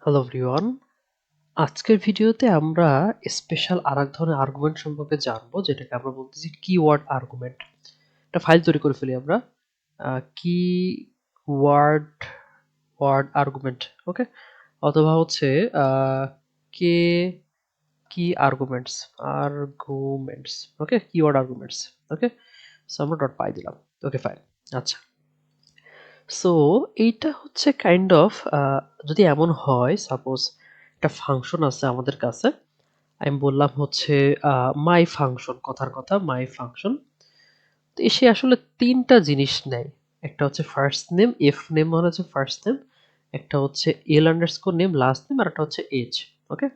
Hello everyone, আজকের ভিডিওতে আমরা স্পেশাল আরেক ধরনের আর্গুমেন্ট সম্পর্কে জানবো, যেটাকে আমরা বলতেছি কিওয়ার্ড আর্গুমেন্ট। একটা ফাইল তৈরি করে ফেলি আমরা, কি ওয়ার্ড ওয়ার্ড আর্গুমেন্ট, ওকে, অথবা হচ্ছে কে কি আর্গুমেন্টস আর্গুমেন্টস ওকে, কিওয়ার্ড আর্গুমেন্টস, ওকে। সো আমরা ডট পাই দিলাম, ওকে ফাইন। আচ্ছা, সো এইটা হচ্ছে কাইন্ড অফ, যদি এমন হয়, সাপোজ একটা ফাংশন আছে আমাদের কাছে, আমি বললাম হচ্ছে মাই ফাংশন, কথার কথা মাই ফাংশন। তো এসে আসলে তিনটা জিনিস নেয়। একটা হচ্ছে ফার্স্ট নেম, এফ নেম মানে হচ্ছে ফার্স্ট নেম, একটা হচ্ছে এল আন্ডারস্কোর নেম লাস্ট নেম, আর একটা হচ্ছে এজ, ওকে।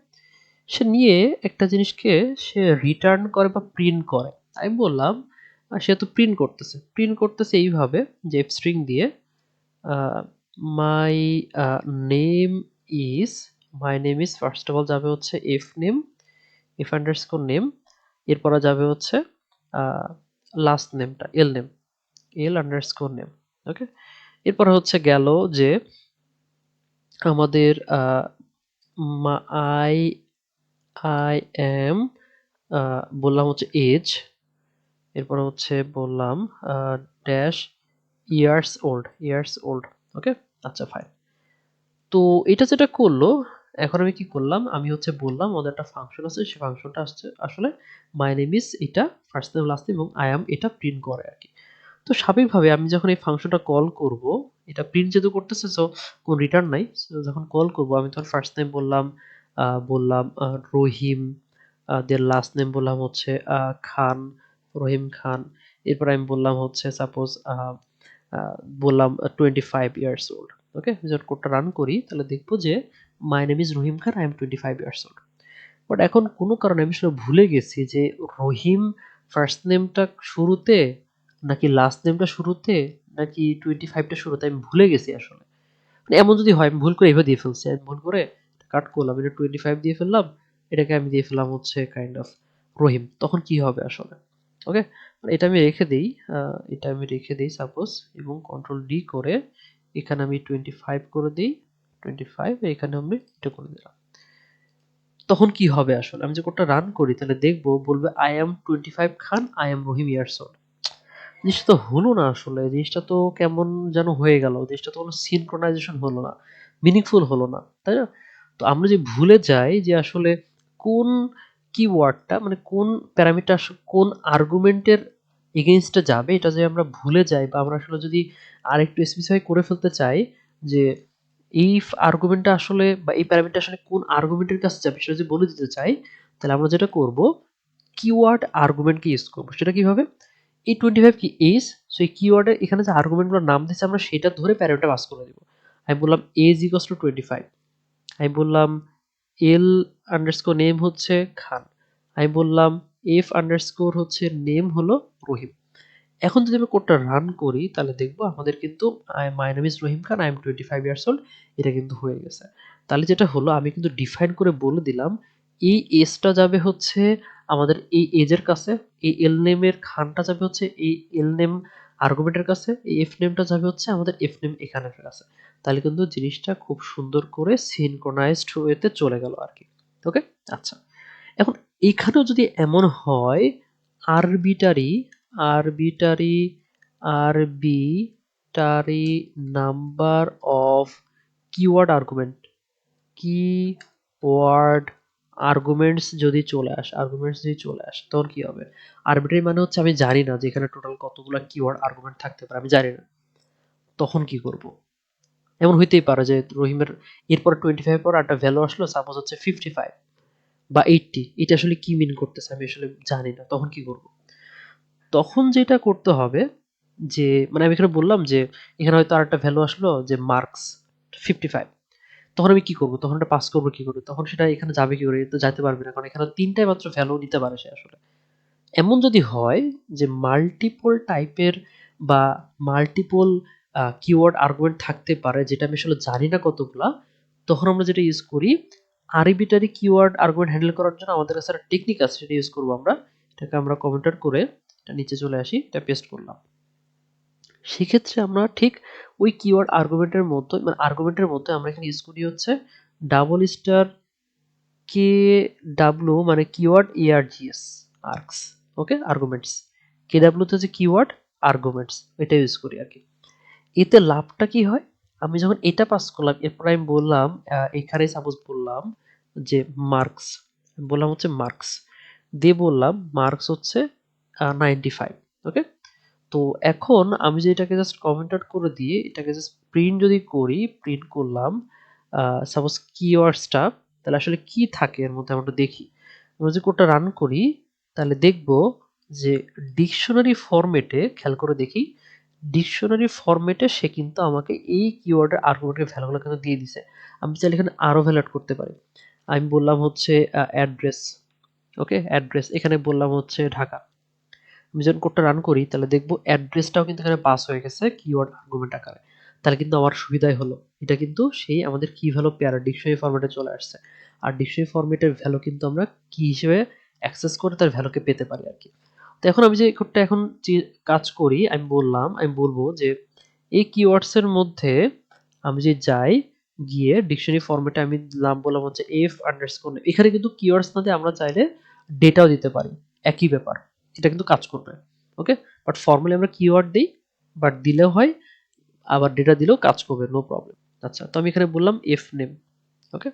সে নিয়ে একটা জিনিসকে সে রিটার্ন করে বা প্রিন্ট করে। আমি বললাম সে তো প্রিন্ট করতেছে এইভাবে যে এফ স্ট্রিং দিয়ে মাই name is my name is first of all যাবে হচ্ছে F name, F underscore name, এরপরে যাবে হচ্ছে লাস্ট নেমটা এল নেম, এল আন্ডারস্কোর নেম, ওকে। এরপরে হচ্ছে গেল যে আমাদের আই আই এম বললাম হচ্ছে এজ, এরপরে হচ্ছে বললাম ড্যাশ ইয়ার্স ওল্ড, ওকে। আচ্ছা ফাইন। তো এটা যেটা করলো, এখন আমি কি করলাম, আমি হচ্ছে বললাম আমাদের একটা ফাংশন আছে, সেই ফাংশনটা আসছে আসলে মাই নেম ইজ এটা ফার্স্ট নেম লাস্ট নেম এবং আই অ্যাম এটা প্রিন্ট করে আর কি। তো স্বাভাবিকভাবে আমি যখন এই ফাংশনটা কল করব, এটা প্রিন্ট যেহেতু করতেছে, সো কোনো রিটার্ন নাই। সো যখন কল করব আমি তখন ফার্স্ট নেম বললাম রহিম, দেন লাস্ট নেম বললাম হচ্ছে খান, রহিম খান। এরপর আমি বললাম হচ্ছে সাপোজ বললাম 25 ইয়ার্স ওল্ড, ওকে। যখন কোডটা রান করি তাহলে দেখবো যে মাই name is Rahim Khan, I am 25 years old. But এখন কোনো কারণে আমি আসলে ভুলে গেছি যে রহিম ফার্স্ট নেমটা শুরুতে নাকি লাস্ট নেমটা শুরুতে নাকি 25টা শুরুতে, আমি ভুলে গেছি আসলে। মানে এমন যদি হয় আমি ভুল করে এভাবে দিয়ে ফেলছি, আমি ভুল করে কাট করলাম, এটা 25 দিয়ে ফেললাম, এটাকে আমি দিয়ে ফেললাম হচ্ছে কাইন্ড অফ রহিম, তখন কি হবে আসলে, ওকে। এটা আমি রেখে দিই, সাপোজ, এবং কন্ট্রোল ডি করে এখানে আমি 25 করে দিই, 25 এখানে আমি এটা করে দিলাম। তখন কি হবে আসলে, আমি যে কোডটা রান করি তাহলে দেখবো বলবে I am 25 Khan, I M Rahim years old. জিনিসটা তো হলো না আসলে, জিনিসটা তো কেমন যেন হয়ে গেল, জিনিসটা তো কোনো সিনক্রোনাইজেশন হলো না, মিনিংফুল হলো না, তাই না? তো আমরা যে ভুলে যাই যে আসলে কোন কিওয়ার্ডটা মানে কোন প্যারামিটার কোন আর্গুমেন্টের এগেইনস্টে যাবে, এটা যে আমরা ভুলে যাই, বা আমরা আসলে যদি আরেকটু স্পেসিফাই করে ফেলতে চাই যে এই আর্গুমেন্টটা আসলে বা এই প্যারামিটার আসলে কোন আর্গুমেন্টের কাছে যাবে সেটা যদি বলে দিতে চাই, তাহলে আমরা যেটা করব কিওয়ার্ড আর্গুমেন্টকে ইউজ করব। সেটা কিভাবে, এই 25 কি এজ, সো এই কিওয়ার্ডের এখানে যে আর্গুমেন্টগুলোর নাম দিচ্ছে আমরা সেটা ধরে প্যারামিটার পাস করে দিব। আমি বললাম এজ ইকুয়ালস টু 25, আমি বললাম এল আন্ডারস্কোর নেম হচ্ছে খান, আমি বললাম এফ আন্ডারস্কোর হচ্ছে নেম হলো রহিম। এখন যদি আমি কোডটা রান করি তাহলে দেখবো আমাদের কিন্তু মাই name is Rahim Khan, I am 25 years old, এটা কিন্তু হয়ে গেছে। তাহলে যেটা হলো আমি কিন্তু ডিফাইন করে বলে দিলাম এই এজটা যাবে হচ্ছে আমাদের এই এজের কাছে, এই এল নেমের খানটা যাবে হচ্ছে এই এল নেম আর্গুমেন্টের কাছে, এই এফ নেমটা যাবে হচ্ছে আমাদের এফ নেম এখানের কাছে। তাহলে কিন্তু জিনিসটা খুব সুন্দর করে সিনক্রোনাইজড ওয়েতে চলে গেল আর কি, ওকে। আচ্ছা, এখন এইখানেও যদি এমন হয় arbitrary arbitrary arbitrary number of keyword arguments যদি চলে আসে তখন কি হবে? আরবিটারি মানে হচ্ছে আমি জানি না যে এখানে টোটাল কতগুলো কিওয়ার্ড আর্গুমেন্ট থাকতে পারে, আমি জানি না, তখন কি করব? এমন হইতেই পারে যে রহিমের এরপর 25 পর একটা ভ্যালু আসলো, সাপোজ হচ্ছে 55 বা 80, এটা আসলে কি মিন করতেছে আমি আসলে জানি না, তখন কি করব? তখন যেটা করতে হবে যে মানে আমি এখানে বললাম যে এখানে হয়তো আরেকটা ভ্যালু আসলো যে মার্কস 55, তখন আমি কি করব, তখন এটা পাস করব কি করে, তখন সেটা এখানে যাবে কি করে, তো যাইতে পারবে না, কারণ এখানে তিনটাই মাত্র ভ্যালু নিতে পারে সে আসলে। এমন যদি হয় যে মাল্টিপল টাইপের বা মাল্টিপল কিওয়ার্ড আর্গুমেন্ট থাকতে পারে যেটা আমি আসলে জানি না কতগুলা, তখন আমরা যেটা ইউজ করি আরবিটারি কিওয়ার্ড আর্গুমেন্ট হ্যান্ডেল করার জন্য আমাদের কাছে একটা টেকনিক আছে, সেটা ইউজ করব আমরা। এটাকে আমরা কমেন্টার করে এটা নিচে চলে আসি, এটা পেস্ট করলাম। সেক্ষেত্রে আমরা ঠিক ওই কিওয়ার্ড আর্গুমেন্টের মতো মানে আর্গুমেন্টের মতো আমরা এখানে ইউজ করি হচ্ছে ডাবল স্টার কে ডাব্লু মানে কিওয়ার্ড এআরজিএস আর্কস ওকে আর্গুমেন্টস কে ডাব্লু তে হচ্ছে কিওয়ার্ড আর্গুমেন্টস এটা ইউজ করি আর কি। এতে লাভটা কি হয়, আমি যখন এটা পাস করলাম এরপর আমি বললাম এখানে সাপোজ বললাম যে মার্কস, বললাম হচ্ছে মার্কস দিয়ে বললাম মার্কস হচ্ছে 95 ওকে। তো এখন আমি যে এটাকে জাস্ট কমেন্ট আউট করে দিয়ে এটাকে জাস্ট প্রিন্ট যদি করি, প্রিন্ট করলাম সাপোজ কিওয়ার্ডসটা, তাহলে আসলে কি থাকে এর মধ্যে আমরা একটু দেখি। আমরা যদি কোডটা রান করি তাহলে দেখব যে ডিকশনারি ফরম্যাটে খেয়াল করে দেখি, ডিকশনারি ফরম্যাটে সে কিন্তু আমাকে এই কিওয়ার্ডের আর্গুমেন্টের ভ্যালুগুলো কিন্তু দিয়ে দিছে। আমি চাইলে এখানে আরো ভ্যালু অ্যাড করতে পারি। আমি বললাম হচ্ছে অ্যাড্রেস ওকে, অ্যাড্রেস এখানে বললাম হচ্ছে ঢাকা। আমি যখন কোডটা রান করি তাহলে দেখবো অ্যাড্রেসটাও কিন্তু এখানে পাস হয়ে গেছে কিওয়ার্ড আর্গুমেন্ট আকারে। তাহলে কিন্তু আমার সুবিধাই হলো, এটা কিন্তু সেই আমাদের কি ভ্যালু পেয়ার ডিকশনারি ফরম্যাটে চলে আসছে। আর ডিকশনারি ফরম্যাটের ভ্যালু কিন্তু আমরা কি হিসেবে অ্যাক্সেস করে তার ভ্যালুকে পেতে পারি আর কি। তো এখন আমি যে কোডটা এখন যে কাজ করি আমি বলবো যে এই কিওয়ার্ডস এর মধ্যে আমি যে যাই গিয়ে ডিকশনারি ফরম্যাটে আমি নাম বললাম হচ্ছে এফ আন্ডারস্কোর, এখানে কিন্তু কিওয়ার্ডস না দিয়ে আমরা চাইলে ডেটাও দিতে পারি, একই ব্যাপার, এটা কিন্তু কাজ করবে ওকে। বাট ফর্মালি আমরা কিওয়ার্ড দিই, বাট দিলেও হয় আবার ডেটা দিলেও কাজ করবে, নো প্রবলেম। আচ্ছা, তো আমি এখানে বললাম এফ নেম ওকে।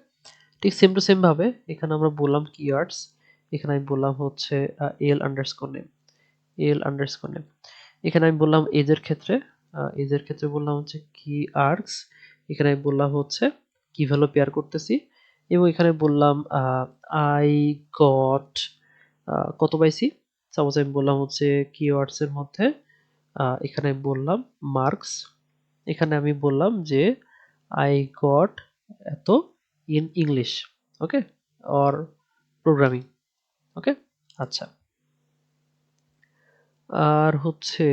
ঠিক সেম টু সেম ভাবে এখানে আমরা বললাম কিওয়ার্ডস, এখানে আমি বললাম হচ্ছে এল আন্ডারস্কোর নেম, এল আন্ডারস্কোর নেম। এখানে আমি বললাম এজের ক্ষেত্রে বললাম হচ্ছে কি আর্কস, এখানে আমি বললাম হচ্ছে কি ভ্যালু পেয়ার করতেছি, এবং এখানে বললাম আই গট কত পাইছি, সাপোজ আমি বললাম হচ্ছে কিওয়ার্ডস এর মধ্যে এখানে বললাম মার্কস, এখানে আমি বললাম যে আই গট এত in English okay or programming okay. আচ্ছা, আর হচ্ছে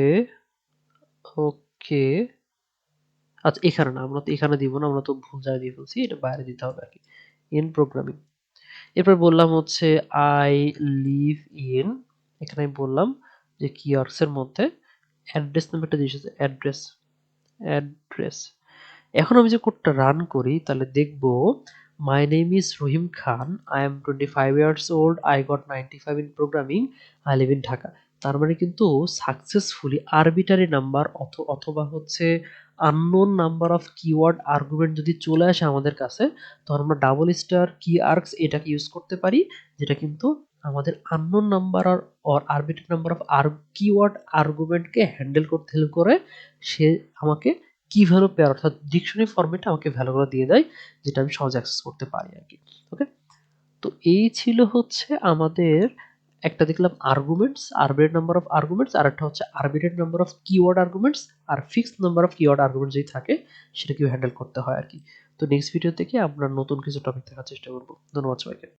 ওকে, আচ্ছা এখানে না, আমরা তো এখানে দিব না, আমরা তো ভুল জায়গায় দিয়ে ফেলছি, এটা বাইরে দিতে হবে আর কি, ইন প্রোগ্রামিং। এরপর বললাম হচ্ছে আই লিভ ইন, এখানে আমি বললাম যে কিওয়ার্ডস এর মধ্যে অ্যাড্রেস নামে একটা জিনিস আছে, অ্যাড্রেস, অ্যাড্রেস। এখন আমি যে কোডটা রান করি তাহলে দেখব my name is Rahim Khan, I am 25 years old, I got 95 in programming, I live in Dhaka. তার মানে কিন্তু সাকসেসফুলি আরবিটারি নাম্বার অথবা হচ্ছে unknown number of keyword argument যদি চলে আসে আমাদের কাছে, তখন আমরা ডাবল স্টার কি আর্কস এটাকে ইউজ করতে পারি, যেটা কিন্তু আমাদের unknown number or arbitrary number of keyword আর্গুমেন্টকে হ্যান্ডেল করতে হেল্প করে। সে আমাকে কি ভ্যালু পেয়ার অর্থাৎ ডিকশনারি ফরম্যাটে আমাকে ভ্যালুগুলো দিয়ে দেয়, যেটা আমি সহজে অ্যাক্সেস করতে পারি আর কি ওকে। তো এই ছিল হচ্ছে আমাদের, একটা দেখলাম arguments, arbitrary number of arguments, আর একটা হচ্ছে arbitrary number of keyword arguments, আর fixed number of keyword arguments যদি থাকে সেটা কিভাবে হ্যান্ডেল করতে হয় আর কি। তো নেক্সট ভিডিও থেকে আমরা নতুন কিছু টপিক দেখার চেষ্টা করব। ধন্যবাদ সবাইকে।